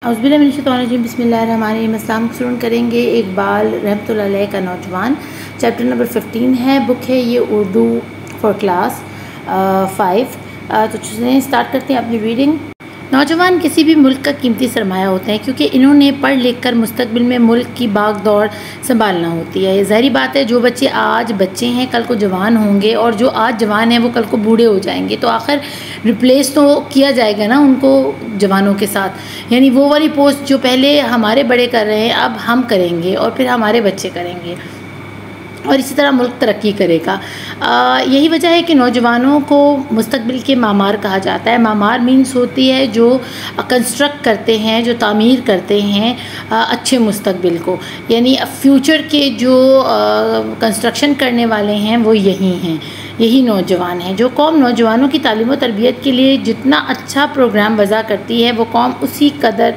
औज़ुबिल्लाहिमिनश्शैतानिर्रजीम बिस्मिल्लाहिर्रहमानिर्रहीम। अस्सलाम शुरू करेंगे इकबाल रहमतुल्लाह अलैह का नौजवान, चैप्टर नंबर 15 है। बुक है ये उर्दू फॉर क्लास 5। तो चलिए स्टार्ट करते हैं अपनी रीडिंग। नौजवान किसी भी मुल्क का कीमती सरमाया होते हैं, क्योंकि इन्होंने पढ़ लिख कर मुस्तकबिल में मुल्क की भाग दौड़ संभालना होती है। ये ज़ाहिर बात है, जो बच्चे आज बच्चे हैं कल को जवान होंगे, और जो आज जवान हैं वो कल को बूढ़े हो जाएंगे, तो आखिर रिप्लेस तो किया जाएगा ना उनको जवानों के साथ। यानी वो वाली पोस्ट जो पहले हमारे बड़े कर रहे हैं अब हम करेंगे और फिर हमारे बच्चे करेंगे, और इसी तरह मुल्क तरक्की करेगा। यही वजह है कि नौजवानों को मुस्तकबिल के मामार कहा जाता है। मामार मीन्स होती है जो कंस्ट्रक्ट करते हैं, जो तामीर करते हैं अच्छे मुस्तकबिल को। यानी फ्यूचर के जो कंस्ट्रक्शन करने वाले हैं वो यही नौजवान हैं। जो कौम नौजवानों की तालीम व तरबियत के लिए जितना अच्छा प्रोग्राम वज़ा करती है, वो कौम उसी कदर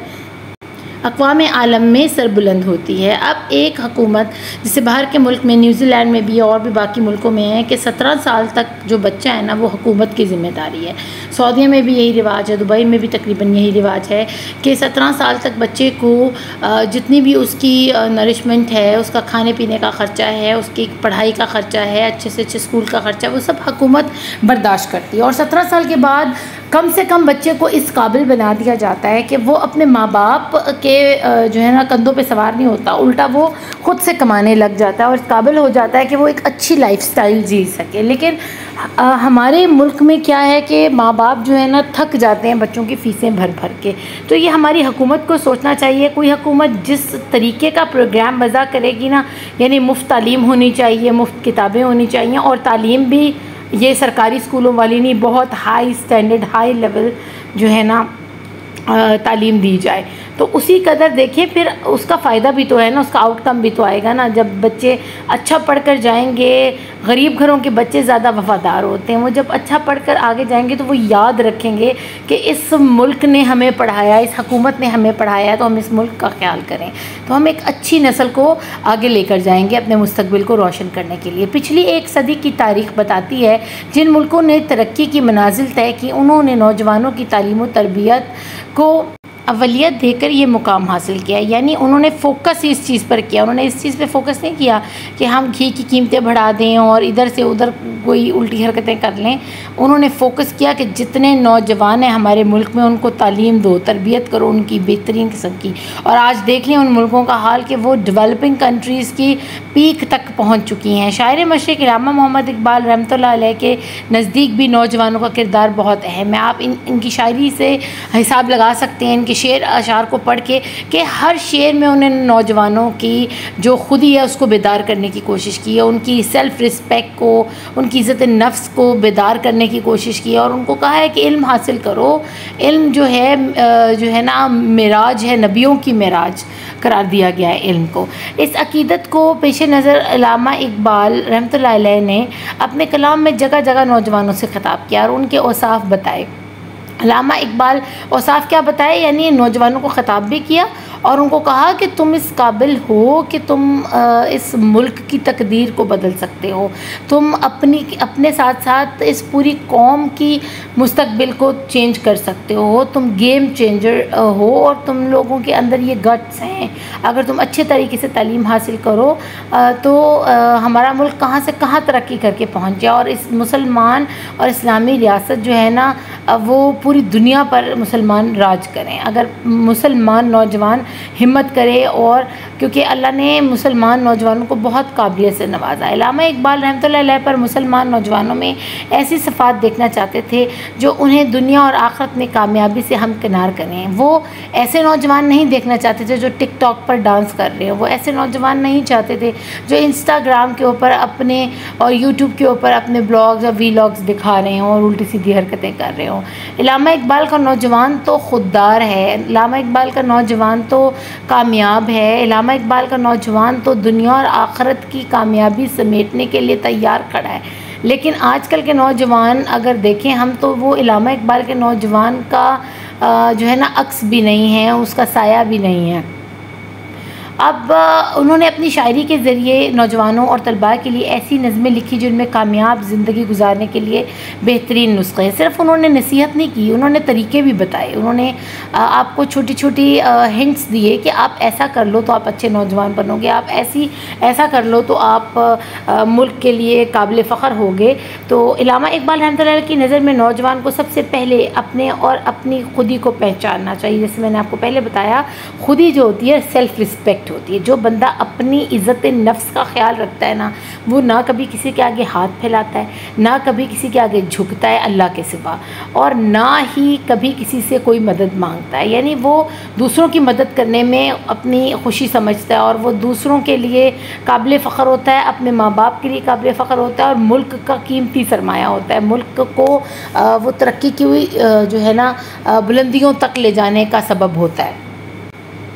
अक़वाम आलम में सरबुलंद होती है। अब एक हुकूमत, जैसे बाहर के मुल्क में, न्यूज़ीलैंड में भी और भी बाकी मुल्कों में है कि 17 साल तक जो बच्चा है ना वो हुकूमत की ज़िम्मेदारी है। सऊदीया में भी यही रिवाज है, दुबई में भी तकरीबन यही रिवाज है कि 17 साल तक बच्चे को जितनी भी उसकी नरिशमेंट है, उसका खाने पीने का ख़र्चा है, उसकी पढ़ाई का ख़र्चा है, अच्छे से अच्छे स्कूल का ख़र्चा, वो सब हुकूमत बर्दाश्त करती है। और 17 साल के बाद कम से कम बच्चे को इस काबिल बना दिया जाता है कि वो अपने माँ बाप के जो है ना कंधों पे सवार नहीं होता, उल्टा वो ख़ुद से कमाने लग जाता है और इस काबिल हो जाता है कि वो एक अच्छी लाइफस्टाइल जी सके। लेकिन हमारे मुल्क में क्या है कि माँ बाप जो है ना थक जाते हैं बच्चों की फ़ीसें भर भर के। तो ये हमारी हुकूमत को सोचना चाहिए। कोई हुकूमत जिस तरीके का प्रोग्राम वज़ा करेगी ना, यानी मुफ्त तालीम होनी चाहिए, मुफ्त किताबें होनी चाहिए, और तालीम भी ये सरकारी स्कूलों वाली नहीं, बहुत हाई स्टैंडर्ड हाई लेवल जो है ना तालीम दी जाए, तो उसी कदर देखिए फिर उसका फ़ायदा भी तो है ना, उसका आउटकम भी तो आएगा ना। जब बच्चे अच्छा पढ़कर जाएंगे, गरीब घरों के बच्चे ज़्यादा वफ़ादार होते हैं, वो जब अच्छा पढ़कर आगे जाएंगे तो वो याद रखेंगे कि इस मुल्क ने हमें पढ़ाया, इस हुकूमत ने हमें पढ़ाया, तो हम इस मुल्क का ख्याल करें। तो हम एक अच्छी नस्ल को आगे लेकर जाएंगे अपने मुस्तकबिल को रोशन करने के लिए। पिछली एक सदी की तारीख़ बताती है जिन मुल्कों ने तरक्की की मनाजिल तय की, उन्होंने नौजवानों की तालीम व तरबियत को अवलियत देकर ये मुकाम हासिल किया। यानी उन्होंने फ़ोकस इस चीज़ पर किया। उन्होंने इस चीज़ पे फ़ोकस नहीं किया कि हम घी की कीमतें बढ़ा दें और इधर से उधर कोई उल्टी हरकतें कर लें। उन्होंने फ़ोकस किया कि जितने नौजवान हैं हमारे मुल्क में उनको तालीम दो, तरबियत करो उनकी बेहतरीन किस्म की। और आज देख लें उन मुल्कों का हाल कि वो डेवलपिंग कंट्रीज़ की पीक तक पहुँच चुकी हैं। शायर मशरिक़ इल्लामा मोहम्मद इकबाल रहमतुल्लाह अलैह के नज़दीक भी नौजवानों का किरदार बहुत अहम है। आप इनकी शायरी से हिसाब लगा सकते हैं, इनके शेर अशार को पढ़ के, कि हर शेर में उन्होंने नौजवानों की जो खुदी है उसको बेदार करने की कोशिश की है, उनकी सेल्फ़ रिस्पेक्ट को, उनकी इज़्ज़त नफ्स को बेदार करने की कोशिश की है, और उनको कहा है कि इल्म हासिल करो। इल्म जो है ना मेराज है, नबियों की मेराज करार दिया गया है इल्म को। इस अकीदत को पेश नज़र इल्लामा इकबाल रहमतुल्लाह अलैह ने अपने कलाम में जगह जगह नौजवानों से ख़िताब किया और उनके औसाफ बताए। इल्लामा इकबाल औसाफ क्या बताए, यानी नौजवानों को ख़िताब भी किया और उनको कहा कि तुम इस काबिल हो कि तुम इस मुल्क की तकदीर को बदल सकते हो, तुम अपने साथ साथ इस पूरी कौम की मुस्तकबिल को चेंज कर सकते हो, तुम गेम चेंजर हो, और तुम लोगों के अंदर ये गट्स हैं। अगर तुम अच्छे तरीके से तालीम हासिल करो तो हमारा मुल्क कहाँ से कहाँ तरक्की करके पहुँच जाए, और इस मुसलमान और इस्लामी रियासत जो है ना वो पूरी दुनिया पर मुसलमान राज करें। अगर मुसलमान नौजवान हिम्मत करे, और क्योंकि अल्लाह ने मुसलमान नौजवानों को बहुत काबिलियत से नवाजा। इल्लामा इकबाल रहमतुल्लाह अलैह पर मुसलमान नौजवानों में ऐसी सिफ़ात देखना चाहते थे जो उन्हें दुनिया और आखिरत में कामयाबी से हमकिनार करें। वो ऐसे नौजवान नहीं देखना चाहते थे जो टिकटॉक पर डांस कर रहे हो, वो ऐसे नौजवान नहीं चाहते थे जो इंस्टाग्राम के ऊपर अपने और यूट्यूब के ऊपर अपने ब्लॉग्स और वीलॉग्स दिखा रहे हों और उल्टी सीधी हरकतें कर रहे हों। इल्लामा इकबाल का नौजवान तो खुददार है, इल्लामा इकबाल का नौजवान तो कामयाब है, इल्लामा इकबाल का नौजवान तो दुनिया और आखिरत की कामयाबी समेटने के लिए तैयार खड़ा है। लेकिन आजकल के नौजवान अगर देखें हम, तो वो इल्लामा इकबाल के नौजवान का जो है ना अक्स भी नहीं है, उसका साया भी नहीं है। अब उन्होंने अपनी शायरी के ज़रिए नौजवानों और तलबा के लिए ऐसी नज़में लिखी जिनमें कामयाब ज़िंदगी गुजारने के लिए बेहतरीन नुस्खे हैं। सिर्फ उन्होंने नसीहत नहीं की, उन्होंने तरीके भी बताए। उन्होंने आपको छोटी छोटी हिंट्स दिए कि आप ऐसा कर लो तो आप अच्छे नौजवान बनोगे, आप ऐसा कर लो तो आप मुल्क के लिए काबिल फ़ख्र होगे। तो इल्लामा इकबाल रहमतुल्लाह की नज़र में नौजवान को सबसे पहले अपने और अपनी खुदी को पहचानना चाहिए। जैसे मैंने आपको पहले बताया, खुदी जो होती है सेल्फ़ रिस्पेक्ट होती है। जो बंदा अपनी इज़्ज़त नफ्स का ख्याल रखता है ना, वो ना कभी किसी के आगे हाथ फैलाता है, ना कभी किसी के आगे झुकता है अल्लाह के सिवा, और ना ही कभी किसी से कोई मदद मांगता है। यानी वो दूसरों की मदद करने में अपनी खुशी समझता है और वो दूसरों के लिए काबिल फ़ख्र होता है, अपने माँ बाप के लिए काबिल फ़ख्र होता है और मुल्क का कीमती सरमाया होता है। मुल्क को वो तरक्की की हुई जो है ना बुलंदियों तक ले जाने का सबब होता है।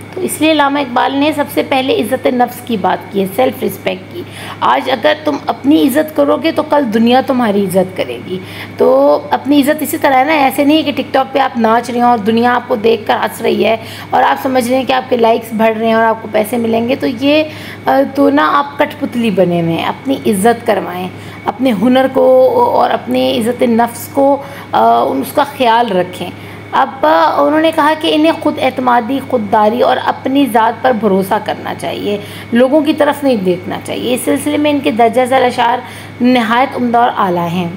तो इसलिए इल्लामा इकबाल ने सबसे पहले इज़्ज़त नफ्स की बात की है, सेल्फ़ रिस्पेक्ट की। आज अगर तुम अपनी इज़्ज़त करोगे तो कल दुनिया तुम्हारी इज़्ज़त करेगी। तो अपनी इज़्ज़त इसी तरह है ना, ऐसे नहीं है कि टिकटॉक पे आप नाच रहे हो और दुनिया आपको देखकर हंस रही है और आप समझ रहे हैं कि आपके लाइक्स बढ़ रहे हैं और आपको पैसे मिलेंगे। तो ये तो ना आप कठपुतली बने हुए हैं। अपनी इज़्ज़त करवाएँ, अपने हुनर को और अपनी इज़्ज़त नफ्स को उसका ख़्याल रखें। अब उन्होंने कहा कि इन्हें ख़ुद एतमादी, ख़ुददारी और अपनी ज़ात पर भरोसा करना चाहिए, लोगों की तरफ नहीं देखना चाहिए। इस सिलसिले में इनके दर्जा ज़ैल अशार नहायत उम्दा और आला हैं।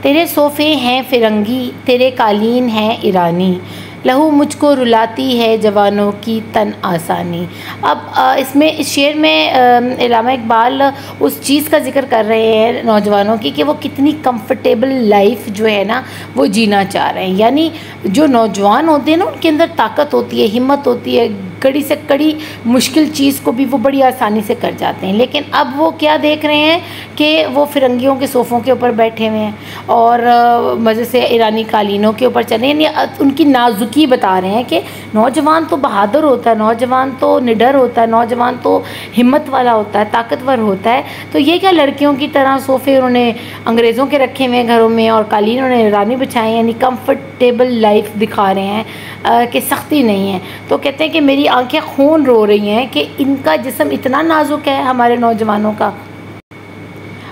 तेरे सोफ़े हैं फ़िरंगी, तेरे कालीन हैं ईरानी, लहू मुझको रुलाती है जवानों की तन आसानी। अब इसमें इस शेर में इल्लामा इकबाल उस चीज़ का जिक्र कर रहे हैं नौजवानों की कि वो कितनी कंफर्टेबल लाइफ जो है ना वो जीना चाह रहे हैं। यानी जो नौजवान होते हैं ना उनके अंदर ताकत होती है, हिम्मत होती है, कड़ी से कड़ी मुश्किल चीज़ को भी वो बड़ी आसानी से कर जाते हैं। लेकिन अब वो क्या देख रहे हैं कि वो फिरंगियों के सोफ़ों के ऊपर बैठे हुए हैं और मज़े से ईरानी कालीनों के ऊपर चले। यानी उनकी नाजुकी बता रहे हैं कि नौजवान तो बहादुर होता है, नौजवान तो निडर होता है, नौजवान तो हिम्मत वाला होता है, ताकतवर होता है। तो ये क्या लड़कियों की तरह सोफ़े उन्होंने अंग्रेज़ों के रखे हुए हैं घरों में और कालीन उन्होंने ईरानी बिछाए, यानी कंफर्टेबल लाइफ दिखा रहे हैं कि सख्ती नहीं है। तो कहते हैं कि मेरी आंखें खून रो रही हैं कि इनका जिस्म इतना नाजुक है हमारे नौजवानों का।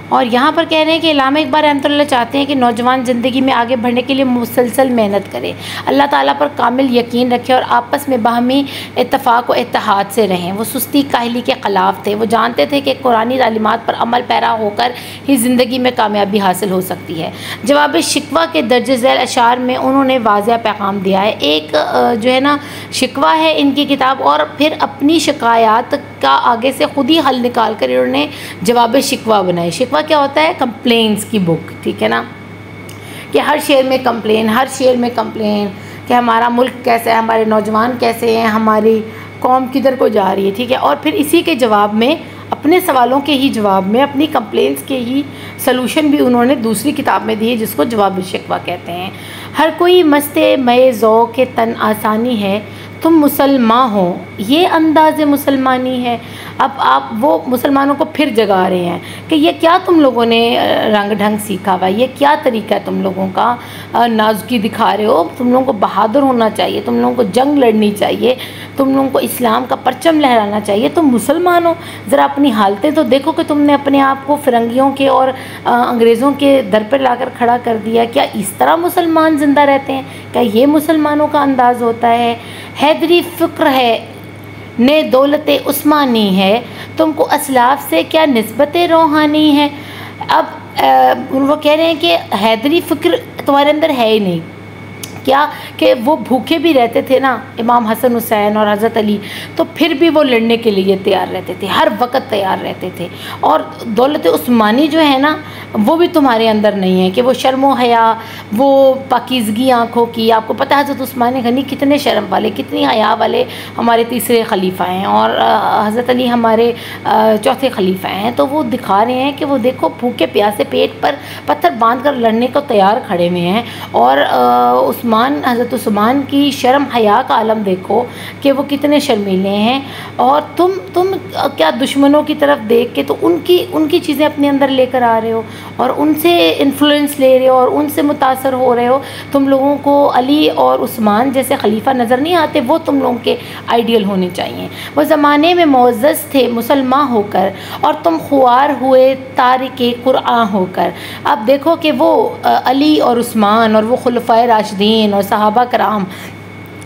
और यहाँ पर कह रहे हैं कि इल्लामा इकबाल रहमतुल्लाह चाहते हैं कि नौजवान ज़िंदगी में आगे बढ़ने के लिए मुसलसल मेहनत करें, अल्लाह ताला पर कामिल यकीन रखें और आपस में बाहमी इत्तफ़ाक़ व इत्तेहाद से रहें। वो सुस्ती काहली के ख़िलाफ़ थे। वो जानते थे कि कुरानी तालीमात पर अमल पैरा होकर ही ज़िंदगी में कामयाबी हासिल हो सकती है। जवाब शिकवा के दर्ज झैल अशार में उन्होंने वाज़ेह पैगाम दिया है। एक जो है ना शिकवा है इनकी किताब, और फिर अपनी शिकायत का आगे से ख़ुद ही हल निकाल कर इन्होंने जवाब शिकवा बनाई। शिकवा क्या होता है? कंप्लेंट्स की बुक, ठीक है ना, कि हर शेर में कंप्लेन, हर शेर में कंप्लेन कि हमारा मुल्क कैसा है, हमारे नौजवान कैसे हैं, हमारी कौम किधर को जा रही है, ठीक है। और फिर इसी के जवाब में, अपने सवालों के ही जवाब में, अपनी कंप्लेंट्स के ही सलूशन भी उन्होंने दूसरी किताब में दिए जिसको जवाब शिकवा कहते हैं। हर कोई मस्ते मए ज़ौक़ तन आसानी है, तुम मुसलमान हो, ये अंदाज़ मुसलमानी है। अब आप वो मुसलमानों को फिर जगा रहे हैं कि ये क्या तुम लोगों ने रंग ढंग सीखा हुआ, ये क्या तरीका है तुम लोगों का, नाजुकी दिखा रहे हो। तुम लोगों को बहादुर होना चाहिए, तुम लोगों को जंग लड़नी चाहिए, तुम लोगों को इस्लाम का परचम लहराना चाहिए। तुम मुसलमान हो, ज़रा अपनी हालतें तो देखो कि तुमने अपने आप को फिरंगियों के और अंग्रेज़ों के दर पर लाकर खड़ा कर दिया। क्या इस तरह मुसलमान ज़िंदा रहते हैं? क्या ये मुसलमानों का अंदाज़ होता है? हैदरी फ़िक्र है ने दौलत उस्मानी है, तुमको असलाफ से क्या निस्बत रूहानी है। अब वो कह रहे हैं कि हैदरी फ़िक्र तुम्हारे अंदर है ही नहीं। क्या कि वो भूखे भी रहते थे ना, इमाम हसन हुसैन और हज़रत अली, तो फिर भी वो लड़ने के लिए तैयार रहते थे, हर वक्त तैयार रहते थे। और दौलत उस्मानी जो है ना वो भी तुम्हारे अंदर नहीं है कि वो शर्म व हया, वो पाकीज़गी आँखों की। आपको पता है हज़रत उस्मान गनी कितने शर्म वाले, कितनी हया वाले हमारे तीसरे खलीफा हैं, और हज़रत अली हमारे चौथे खलीफा हैं। तो वो दिखा रहे हैं कि वो देखो भूखे प्यासे पेट पर पत्थर बांध कर लड़ने को तैयार खड़े हुए हैं। और उस्मान हज़रत उस्मान की शर्म हया का आलम देखो कि वो कितने शर्मीले हैं, और तुम क्या दुश्मनों की तरफ देख के तो उनकी चीज़ें अपने अंदर लेकर आ रहे हो और उनसे इन्फ्लुएंस ले रहे हो और उनसे मुतासर हो रहे हो। तुम लोगों को अली और उस्मान जैसे खलीफा नज़र नहीं आते? वो तुम लोगों के आइडियल होने चाहिए। वो ज़माने में मुअज़्ज़ज़ थे मुसलमान होकर और तुम ख़ुआर हुए तारिके कुरान होकर। अब देखो कि वो अली और उस्मान और वो खुलफ़ाए राशिदीन और सहाबा कराम,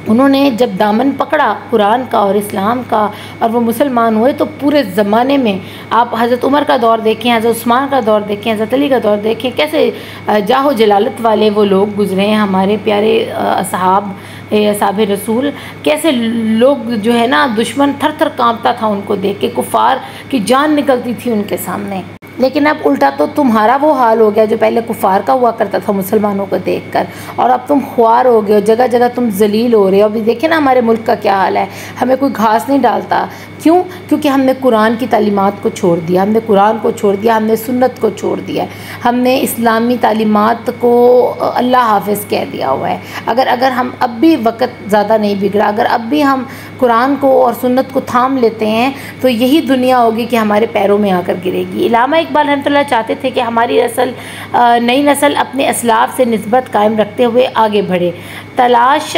उन्होंने जब दामन पकड़ा कुरान का और इस्लाम का और वो मुसलमान हुए, तो पूरे ज़माने में आप हज़रत उमर का दौर देखें, हज़रत उस्मान का दौर देखें, हज़रत अली का दौर देखें, कैसे जाहो जलालत वाले वो लोग गुज़रे हैं, हमारे प्यारे असहाब रसूल। कैसे लोग जो है ना, दुश्मन थर थर काँपता था उनको देख के, कुफ़ार की जान निकलती थी उनके सामने। लेकिन अब उल्टा तो तुम्हारा वो हाल हो गया जो पहले कुफ़ार का हुआ करता था मुसलमानों को देखकर, और अब तुम ख्वार हो गए हो, जगह जगह तुम जलील हो रहे हो। अभी देखिए ना हमारे मुल्क का क्या हाल है, हमें कोई घास नहीं डालता। क्यों? क्योंकि हमने कुरान की तालीमात को छोड़ दिया, हमने कुरान को छोड़ दिया, हमने सुन्नत को छोड़ दिया, हमने इस्लामी तालीमात को अल्लाह हाफ़िज़ कह दिया हुआ है। अगर हम अब भी वक़्त ज़्यादा नहीं बिगड़ा, अगर अब भी हम कुरान को और सुन्नत को थाम लेते हैं, तो यही दुनिया होगी कि हमारे पैरों में आकर गिरेगी। इलामा इकबाल रहमतुल्लाह चाहते थे कि हमारी नई नस्ल अपने असलाफ़ से निस्बत कायम रखते हुए आगे बढ़े, तलाश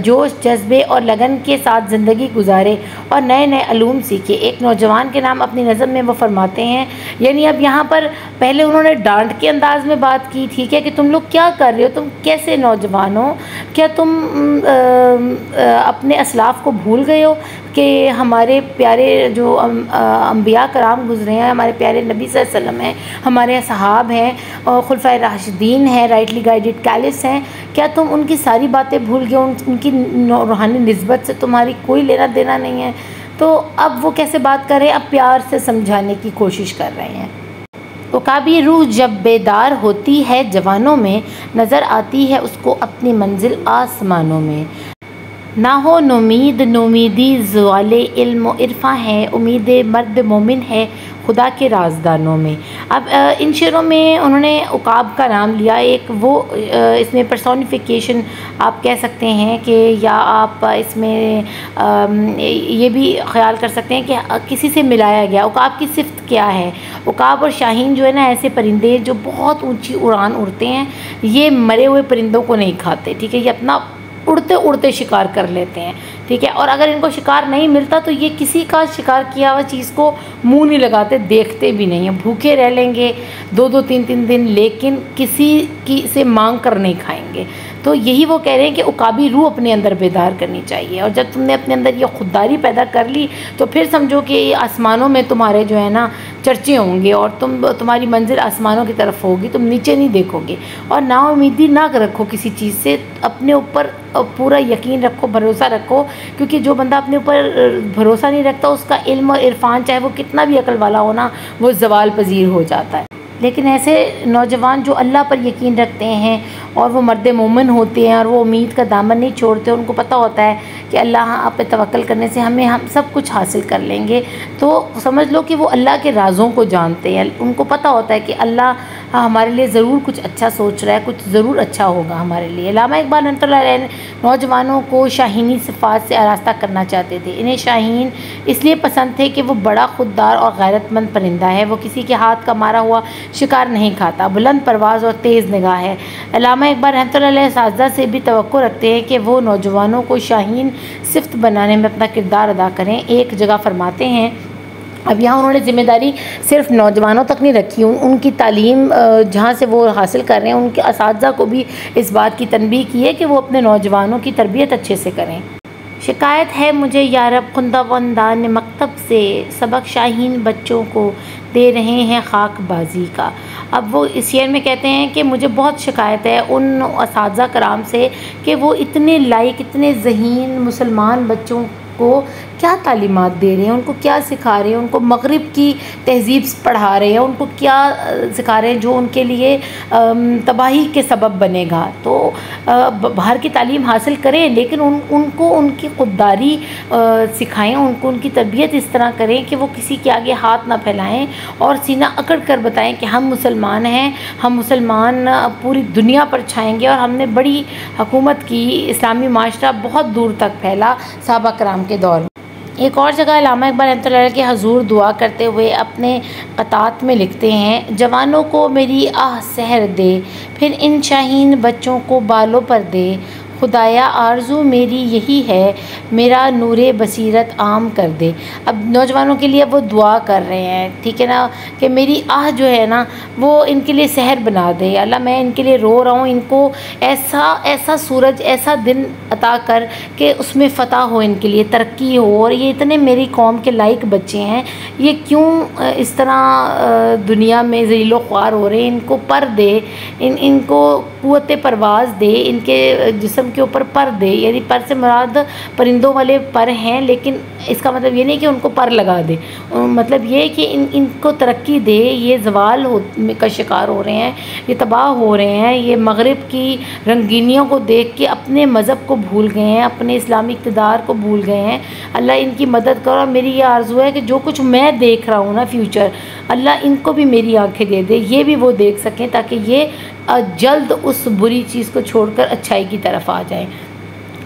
जोश जज्बे और लगन के साथ ज़िंदगी गुजारे और नए नए अलूम सीखे। एक नौजवान के नाम अपनी नज़म में वो फरमाते हैं, यानी अब यहाँ पर पहले उन्होंने डांट के अंदाज़ में बात की, ठीक है, कि तुम लोग क्या कर रहे हो, तुम कैसे नौजवान हो, क्या तुम अपने असलाफ़ को भूल गए हो कि हमारे प्यारे जो अम्बिया कराम गुज़रे हैं, हमारे प्यारे नबी सल्लल्लाहु अलैहि वसल्लम हैं, हमारे सहाब हैं और खुलफ़ाए राशिदीन हैं, राइटली गाइडेड कैलिस हैं, क्या तुम उनकी सारी बातें भूल गए? उनकी रूहानी निस्बत से तुम्हारी कोई लेना देना नहीं है। तो अब वो कैसे बात कर रहे हैं, अब प्यार से समझाने की कोशिश कर रहे हैं। उकाबी रूह जब बेदार होती है जवानों में, नज़र आती है उसको अपनी मंजिल आसमानों में। ना हो नोमीदी ज़वाले इल्म इरफ़ा है, उम्मीद मर्द मोमिन है खुदा के राजदानों में। अब इन शेरों में उन्होंने उकाब का नाम लिया, एक वो इसमें पर्सोनिफिकेशन आप कह सकते हैं कि, या आप इसमें ये भी ख्याल कर सकते हैं कि किसी से मिलाया गया। उकाब की सिफ़त क्या है? उकाब और शाहीन जो है ना, ऐसे परिंदे जो बहुत ऊंची उड़ान उड़ते हैं, ये मरे हुए परिंदों को नहीं खाते, ठीक है, ये अपना उड़ते उड़ते शिकार कर लेते हैं, ठीक है। और अगर इनको शिकार नहीं मिलता तो ये किसी का शिकार किया हुआ चीज़ को मुंह नहीं लगाते, देखते भी नहीं हैं, भूखे रह लेंगे 2-2 3-3 दिन, लेकिन किसी की से मांग कर नहीं खाएंगे। तो यही वो कह रहे हैं कि उकाबी रूह अपने अंदर बेदार करनी चाहिए, और जब तुमने अपने अंदर ये खुददारी पैदा कर ली तो फिर समझो कि आसमानों में तुम्हारे जो है ना चर्चे होंगे और तुम्हारी मंजिल आसमानों की तरफ होगी, तुम नीचे नहीं देखोगे। और नाउमीदी ना रखो किसी चीज़ से, अपने ऊपर पूरा यकीन रखो, भरोसा रखो, क्योंकि जो बंदा अपने ऊपर भरोसा नहीं रखता उसका इल्म और इरफान चाहे वो कितना भी अकल वाला हो ना, वो ज़वाल पजीर हो जाता है। लेकिन ऐसे नौजवान जो अल्लाह पर यकीन रखते हैं और वो मर्द मोमिन होते हैं और वो उम्मीद का दामन नहीं छोड़ते, उनको पता होता है कि अल्लाह पे तवक्कल करने से हम सब कुछ हासिल कर लेंगे, तो समझ लो कि वो अल्लाह के राज़ों को जानते हैं। उनको पता होता है कि अल्लाह हमारे लिए ज़रूर कुछ अच्छा सोच रहा है, कुछ ज़रूर अच्छा होगा हमारे लिए। अल्लामा इकबाल रहमतुल्लाह अलैह ने नौजवानों को शाहीनी सिफ़ात से आरास्ता करना चाहते थे। इन्हें शाहीन इसलिए पसंद थे कि वो बड़ा खुददार और गैरतमंद परिंदा है, वो किसी के हाथ का मारा हुआ शिकार नहीं खाता, बुलंद परवाज़ और तेज़ निगाह है। अल्लामा इकबाल रहमतुल्लाह अलैह साज़दा से भी तवक्को रखते हैं कि वो नौजवानों को शाहीन सिफ़त बनाने में अपना किरदार अदा करें। एक जगह फरमाते हैं, अब यहाँ उन्होंने ज़िम्मेदारी सिर्फ नौजवानों तक नहीं रखी, उनकी तालीम जहाँ से वो हासिल कर रहे हैं उनके असातिज़ा को भी इस बात की तनबीह की है कि वो अपने नौजवानों की तरबियत अच्छे से करें। शिकायत है मुझे यारब खुंदावंदान मकतब से, सबक शाहीन बच्चों को दे रहे हैं खाकबाजी का। अब वो इस शेर में कहते हैं कि मुझे बहुत शिकायत है उन असातिज़ा कराम से कि वो इतने लायक, इतने ज़हीन मुसलमान बच्चों को क्या तालीमात दे रहे हैं, उनको क्या सिखा रहे हैं, उनको मगरिब की तहज़ीब पढ़ा रहे हैं, उनको क्या सिखा रहे हैं जो उनके लिए तबाही के सबब बनेगा। तो बाहर की तालीम हासिल करें, लेकिन उनको उनकी खुददारी सिखाएं, उनको उनकी तरबियत इस तरह करें कि वो किसी के आगे हाथ ना फैलाएं और सीना अकड़ कर बताएं कि हम मुसलमान हैं, हम मुसलमान पूरी दुनिया पर छाएंगे और हमने बड़ी हुकूमत की। इस्लामी माशरा बहुत दूर तक फैला सहाबा कराम के दौर में। एक और जगह अल्लामा इकबाल रहमतुल्लाह अलैह के हजूर दुआ करते हुए अपने क़तात में लिखते हैं, जवानों को मेरी आह सहर दे, फिर इन शाहीन बच्चों को बालों पर दे, खुदाया आरज़ू मेरी यही है, मेरा नूरे बसीरत आम कर दे। अब नौजवानों के लिए वो दुआ कर रहे हैं, ठीक है ना, कि मेरी आह जो है ना वो इनके लिए सहर बना दे। अल्लाह मैं इनके लिए रो रहा हूँ, इनको ऐसा सूरज, ऐसा दिन अता कर कि उसमें फ़तह हो, इनके लिए तरक्की हो। और ये इतने मेरी कौम के लायक बच्चे हैं, ये क्यों इस तरह दुनिया में ज़लीलो ख्वार हो रहे हैं। इनको पर दे, इनको क़ुव्वत परवाज़ दे, इनके जिस्म के ऊपर पर दे। यानी पर से मुराद परिंदों वाले पर हैं, लेकिन इसका मतलब ये नहीं कि उनको पर लगा दे, मतलब ये कि इनको तरक्की दे। ये ज़वाल का शिकार हो रहे हैं, ये तबाह हो रहे हैं, ये मगरिब की रंगीनियों को देख के अपने मज़हब को भूल गए हैं, अपने इस्लामी इक़्तिदार को भूल गए हैं। अल्लाह इनकी मदद करो। और मेरी ये आरज़ू है कि जो कुछ मैं देख रहा हूँ ना फ्यूचर, अल्लाह इनको भी मेरी आँखें दे दे, ये भी वो देख सकें, ताकि ये जल्द उस बुरी चीज़ को छोड़कर अच्छाई की तरफ आ जाएं।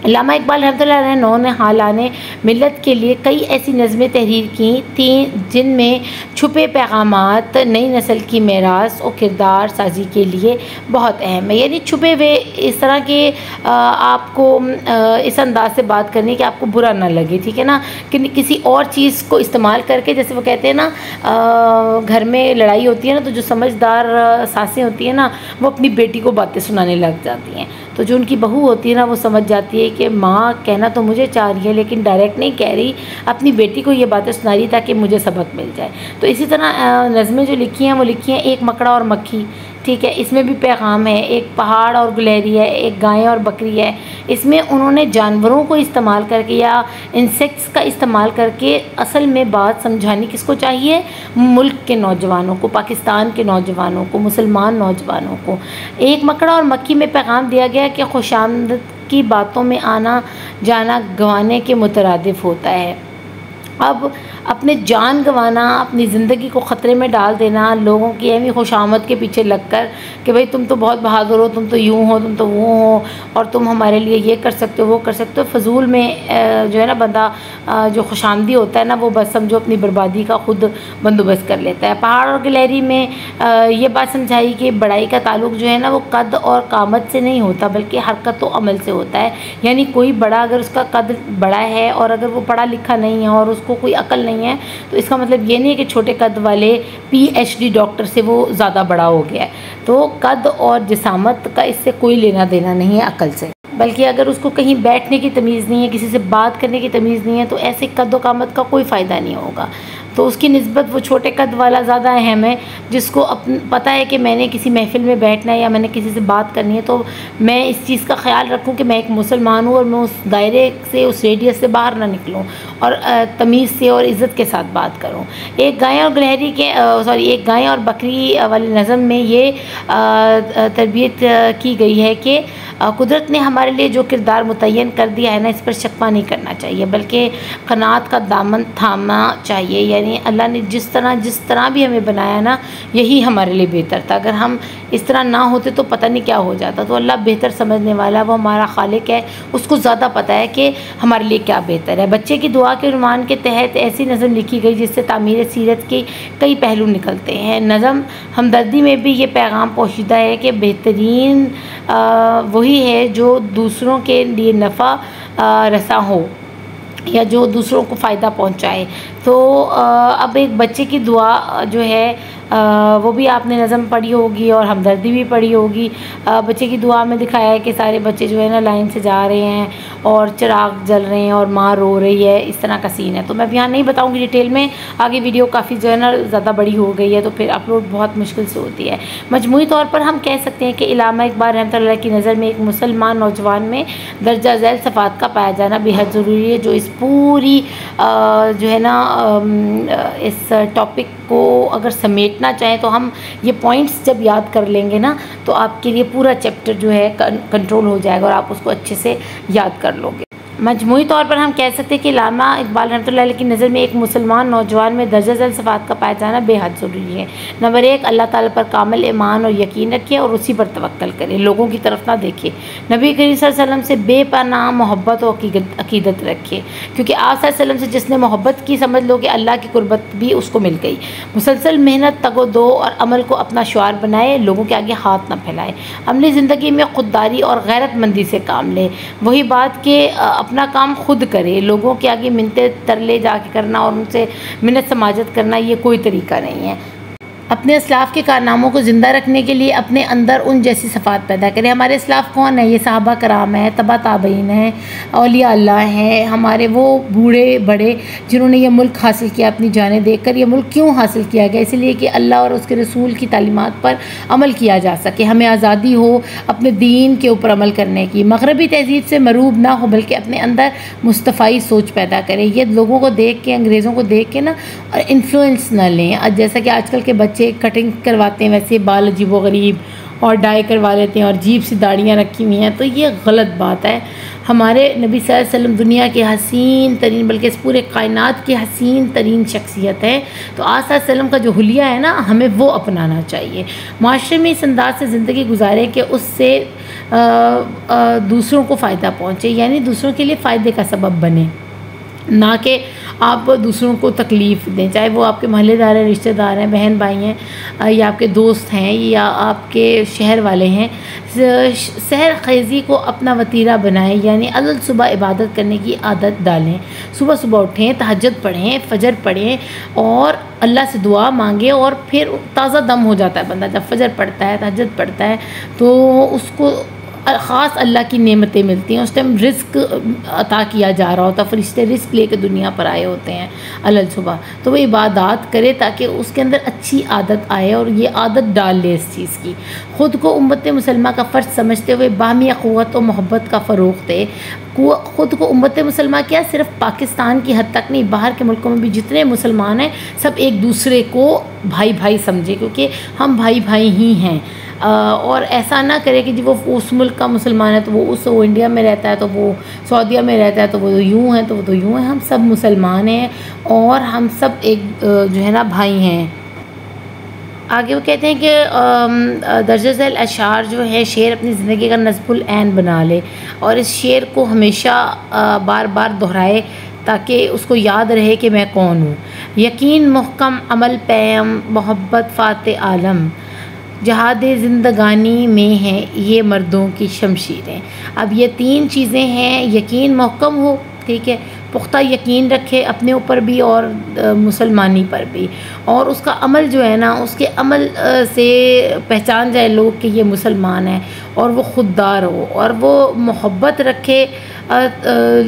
अल्लामा इकबाल रहमतुल्लाह अलैह ने हालाने मिल्लत के लिए कई ऐसी नज़में तहरीर की थी जिनमें छुपे पैगामात नई नस्ल की मेरास और किरदार साजी के लिए बहुत अहम है। यानी छुपे हुए इस तरह के आपको इस अंदाज से बात करनी कि आपको बुरा ना लगे, ठीक है ना, कि किसी और चीज़ को इस्तेमाल करके, जैसे वो कहते हैं ना घर में लड़ाई होती है ना, तो जो समझदार सासें होती हैं ना वो अपनी बेटी को बातें सुनाने लग जाती हैं। तो जो उनकी बहू होती है ना वो समझ जाती है कि माँ कहना तो मुझे चाह रही है लेकिन डायरेक्ट नहीं कह रही, अपनी बेटी को ये बातें सुना रही ताकि मुझे सबक मिल जाए। तो इसी तरह नज़में जो लिखी हैं वो लिखी हैं एक मकड़ा और मक्खी, ठीक है, इसमें भी पैगाम है। एक पहाड़ और गुलहरी है, एक गाय और बकरी है। इसमें उन्होंने जानवरों को इस्तेमाल करके या इंसेक्ट्स का इस्तेमाल करके असल में बात समझानी किसको चाहिए, मुल्क के नौजवानों को, पाकिस्तान के नौजवानों को, मुसलमान नौजवानों को। एक मकड़ा और मक्खी में पैगाम दिया गया कि खुशामद की बातों में आना जाना गंवाने के मुतरादिफ होता है। अब अपने जान गंवाना, अपनी ज़िंदगी को ख़तरे में डाल देना, लोगों की अहमी खुशामद के पीछे लगकर कि भाई तुम तो बहुत बहादुर हो, तुम तो यूँ हो, तुम तो वो हो, और तुम हमारे लिए ये कर सकते हो, वो कर सकते हो। फ़जूल में जो है ना बंदा जो खुशामदी होता है ना वो बस समझो अपनी बर्बादी का ख़ुद बंदोबस्त कर लेता है। पहाड़ और गिलहरी में ये बात समझाई कि बड़ाई का ताल्लुक़ जो है ना वो कद और कामत से नहीं होता बल्कि हरकत व अमल से होता है। यानी कोई बड़ा अगर उसका कद बड़ा है और अगर वो पढ़ा लिखा नहीं है और उसको कोई अकल नहीं है तो इसका मतलब ये नहीं है कि छोटे कद वाले PhD डॉक्टर से वो ज़्यादा बड़ा हो गया है। तो कद और जिसामत का इससे कोई लेना देना नहीं है अकल से, बल्कि अगर उसको कहीं बैठने की तमीज़ नहीं है, किसी से बात करने की तमीज़ नहीं है तो ऐसे कद व कामत का कोई फ़ायदा नहीं होगा। तो उसकी निस्बत वो छोटे कद वाला ज़्यादा अहम है जिसको पता है कि मैंने किसी महफ़िल में बैठना है या मैंने किसी से बात करनी है तो मैं इस चीज़ का ख्याल रखूं कि मैं एक मुसलमान हूँ और मैं उस दायरे से, उस रेडियस से बाहर ना निकलूँ और तमीज़ से और इज़्ज़त के साथ बात करूँ। एक गाय और गिलहरी के एक गाय और बकरी वाली नज़म में ये तरबियत की गई है कि कुदरत ने हमारे लिए जो किरदार मुतय्यन कर दिया है ना इस पर शक्वा नहीं करना चाहिए बल्कि क़नाअत का दामन थामना चाहिए। यानी अल्लाह ने जिस तरह भी हमें बनाया ना यही हमारे लिए बेहतर था। अगर हम इस तरह ना होते तो पता नहीं क्या हो जाता। तो अल्लाह बेहतर समझने वाला, वो हमारा खालिक है, उसको ज़्यादा पता है कि हमारे लिए क्या बेहतर है। बच्चे की दुआ के उन्वान के तहत ऐसी नज़म लिखी गई जिससे तामीर सीरत के कई पहलू निकलते हैं। नज़म हमदर्दी में भी ये पैगाम पोशीदा है कि बेहतरीन वही है जो दूसरों के लिए नफ़ा रसा हो या जो दूसरों को फ़ायदा पहुंचाए। तो अब एक बच्चे की दुआ जो है वो भी आपने नज़म पढ़ी होगी और हमदर्दी भी पढ़ी होगी। बच्चे की दुआ में दिखाया है कि सारे बच्चे जो है ना लाइन से जा रहे हैं और चिराग जल रहे हैं और माँ रो रही है, इस तरह का सीन है। तो मैं यहाँ नहीं बताऊँगी डिटेल में, आगे वीडियो काफ़ी जो है ना ज़्यादा बड़ी हो गई है तो फिर अपलोड बहुत मुश्किल से होती है। मजमूई तौर पर हम कह सकते हैं कि इल्लामा इकबाल रहमतुल्लाह की नज़र में एक मुसलमान नौजवान में दर्जा झैल सफ़ात का पाया जाना बेहद ज़रूरी है, जो इस पूरी जो है ना इस टॉपिक को अगर समेटना चाहें तो हम ये पॉइंट्स जब याद कर लेंगे ना तो आपके लिए पूरा चैप्टर जो है कंट्रोल हो जाएगा और आप उसको अच्छे से याद कर लोगे। मजमूई तौर पर हम कह सकते हैं कि इल्लामा इकबाल रहमतुल्लाह अलैह की नज़र में एक मुसलमान नौजवान में दर्जा झैल सफ़ात का पाया जाना बेहद ज़रूरी है। नंबर 1, अल्लाह ताला पर कामिल ईमान और यकीन रखे और उसी पर तवक्कल करे, लोगों की तरफ ना देखे। नबी करीम सल्लल्लाहु अलैहि वसल्लम से बेपनाह मोहब्बत और अकीदत रखे, क्योंकि आप सल्लल्लाहु अलैहि वसल्लम से जिसने मोहब्बत की समझ लो कि अल्लाह की कुर्बत भी उसको मिल गई। मुसलसल मेहनत तगो-दो और अमल को अपना शुआर बनाए, लोगों के आगे हाथ ना फैलाए। अमली ज़िंदगी में खुददारी और गैरतमंदी से काम ले, वही बात कि अपना काम खुद करे, लोगों के आगे मिन्नते तरले जाके करना और उनसे मिन्नत समाजत करना ये कोई तरीका नहीं है। अपने असलाफ़ के कारनामों को ज़िंदा रखने के लिए अपने अंदर उन जैसी सफ़ात पैदा करें। हमारे असलाफ़ कौन है? ये सहाबा कराम है, तबा ताबईन है, औलिया अल्लाह हैं, हमारे वो बूढ़े बड़े जिन्होंने ये मुल्क हासिल किया अपनी जानें देकर। ये मुल्क क्यों हासिल किया गया? इसलिए कि अल्लाह और उसके रसूल की तालीमात पर अमल किया जा सके, हमें आज़ादी हो अपने दीन के ऊपर अमल करने की, मग़रबी तहज़ीब से मरूब ना हो बल्कि अपने अंदर मुस्तफ़ाई सोच पैदा करें। ये लोगों को देख के, अंग्रेज़ों को देख के ना इन्फ्लुएंस ना लें। जैसा कि आजकल के बच्चे कटिंग करवाते हैं वैसे बाल अजीबो गरीब और डाई करवा लेते हैं और अजीब सी दाढ़ियाँ रखी हुई हैं, तो ये गलत बात है। हमारे नबी सल्लल्लाहु अलैहि वसल्लम दुनिया के हसीन तरीन बल्कि इस पूरे कायनात की हसीन तरीन शख्सियत है, तो आप सल्लल्लाहु अलैहि वसल्लम का जो हुलिया है ना हमें वो अपनाना चाहिए। माशरे में इस अंदाज से ज़िंदगी गुजारे कि उससे दूसरों को फ़ायदा पहुँचे, यानी दूसरों के लिए फ़ायदे का सबब बने, ना कि आप दूसरों को तकलीफ़ दें, चाहे वो आपके महल्लेदार हैं, रिश्तेदार हैं, बहन भाई हैं या आपके दोस्त हैं या आपके शहर वाले हैं। सहर ख़ेज़ी को अपना वतीरा बनाएं, यानी अल सुबह इबादत करने की आदत डालें। सुबह सुबह उठें, तहज्जुद पढ़ें, फ़जर पढ़ें और अल्लाह से दुआ मांगे और फिर ताज़ा दम हो जाता है बंदा जब फ़जर पढ़ता है, तहज्जुद पढ़ता है तो उसको ख़ास अल्लाह की नेमतें मिलती हैं। उस टाइम रिज़्क अता किया जा रहा होता है, फरिश्ते रिज़्क लेकर दुनिया पर आए होते हैं अलल सुबह, तो वो इबादत करे ताकि उसके अंदर अच्छी आदत आए और ये आदत डाल ले इस चीज़ की। ख़ुद को उम्मत मुसलमा का फ़र्ज समझते हुए बाहमी क़ुव्वत और मोहब्बत का फ़रोग़ दे। ख़ुद को उम्मत मुसलमा क्या सिर्फ़ पाकिस्तान की हद तक नहीं, बाहर के मुल्कों में भी जितने मुसलमान हैं सब एक दूसरे को भाई भाई समझे, क्योंकि हम भाई भाई ही हैं। और ऐसा ना करे कि जी वो उस मुल्क का मुसलमान है तो वो इंडिया में रहता है तो वो सऊदीया में रहता है तो वो यूँ है तो वो तो यूँ है। हम सब मुसलमान हैं और हम सब एक जो है ना भाई हैं। आगे वो कहते हैं कि दर्जा झैल अशार जो है शेर अपनी ज़िंदगी का नज़्मुल ऐन बना ले और इस शेर को हमेशा बार बार दोहराए ताकि उसको याद रहे कि मैं कौन हूँ। यकीन मुहकम, अमल पैम, मोहब्बत फ़ाते आलम, जहाद ज़िंदगानी में हैं ये मर्दों की शमशीरें। अब ये 3 चीज़ें हैं, यकीन महकम हो, ठीक है, पुख्ता यकीन रखे अपने ऊपर भी और मुसलमानी पर भी, और उसका अमल जो है ना उसके अमल से पहचान जाए लोग कि ये मुसलमान है, और वो खुददार हो और वो मोहब्बत रखे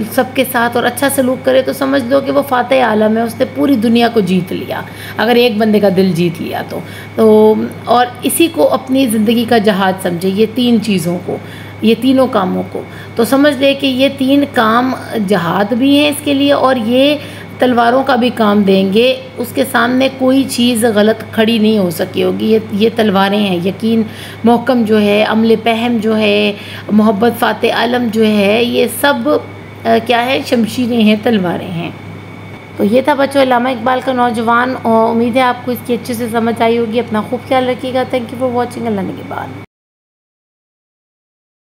सबके साथ और अच्छा सलूक करे, तो समझ लो कि वो फ़ातिह आलम है, उसने पूरी दुनिया को जीत लिया अगर एक बंदे का दिल जीत लिया तो और इसी को अपनी ज़िंदगी का जहाज समझे, ये 3 चीज़ों को, ये तीनों कामों को, तो समझ ले कि ये 3 काम जहाद भी हैं इसके लिए और ये तलवारों का भी काम देंगे। उसके सामने कोई चीज़ गलत खड़ी नहीं हो सकी होगी। ये तलवारें हैं, यकीन महकम जो है, अमल पहम जो है, मोहब्बत फ़ातिह आलम जो है, ये सब क्या है, शमशीरें हैं, तलवारें हैं। तो ये था बच्चों इल्लामा इकबाल का नौजवान, और उम्मीद है आपको इसकी अच्छे से समझ आई होगी। अपना खूब ख्याल रखिएगा। Thank you for watching. Allah निगहबान।